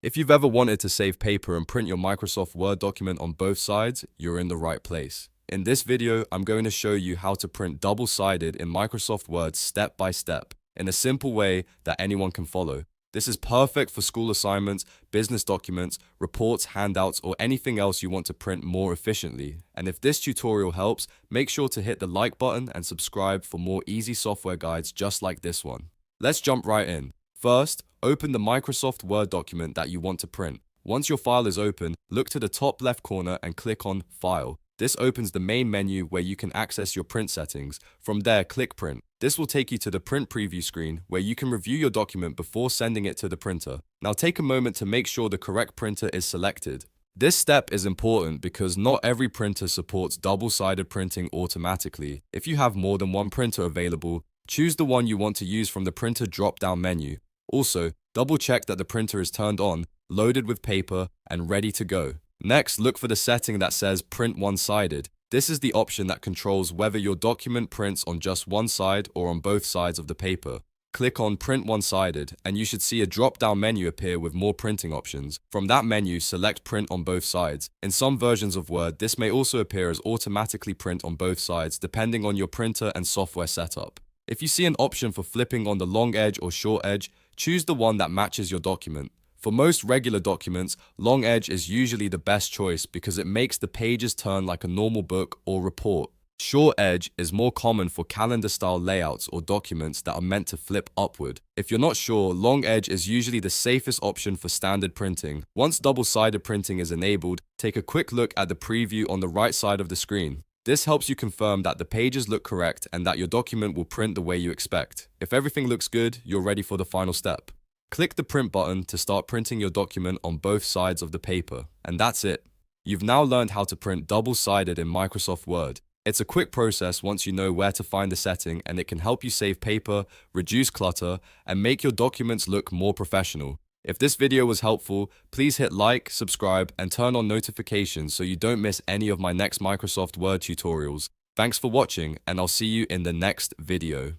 If you've ever wanted to save paper and print your Microsoft Word document on both sides, you're in the right place. In this video, I'm going to show you how to print double-sided in Microsoft Word step by step, in a simple way that anyone can follow. This is perfect for school assignments, business documents, reports, handouts, or anything else you want to print more efficiently. And if this tutorial helps, make sure to hit the like button and subscribe for more easy software guides just like this one. Let's jump right in. First, open the Microsoft Word document that you want to print. Once your file is open, look to the top left corner and click on File. This opens the main menu where you can access your print settings. From there, click Print. This will take you to the print preview screen where you can review your document before sending it to the printer. Now take a moment to make sure the correct printer is selected. This step is important because not every printer supports double-sided printing automatically. If you have more than one printer available, choose the one you want to use from the printer drop-down menu. Also, double-check that the printer is turned on, loaded with paper, and ready to go. Next, look for the setting that says Print One-Sided. This is the option that controls whether your document prints on just one side or on both sides of the paper. Click on Print One-Sided, and you should see a drop-down menu appear with more printing options. From that menu, select Print on both sides. In some versions of Word, this may also appear as automatically print on both sides, depending on your printer and software setup. If you see an option for flipping on the long edge or short edge, choose the one that matches your document. For most regular documents, long edge is usually the best choice because it makes the pages turn like a normal book or report. Short edge is more common for calendar-style layouts or documents that are meant to flip upward. If you're not sure, long edge is usually the safest option for standard printing. Once double-sided printing is enabled, take a quick look at the preview on the right side of the screen. This helps you confirm that the pages look correct and that your document will print the way you expect. If everything looks good, you're ready for the final step. Click the print button to start printing your document on both sides of the paper. And that's it. You've now learned how to print double-sided in Microsoft Word. It's a quick process once you know where to find the setting, and it can help you save paper, reduce clutter, and make your documents look more professional. If this video was helpful, please hit like, subscribe, and turn on notifications so you don't miss any of my next Microsoft Word tutorials. Thanks for watching, and I'll see you in the next video.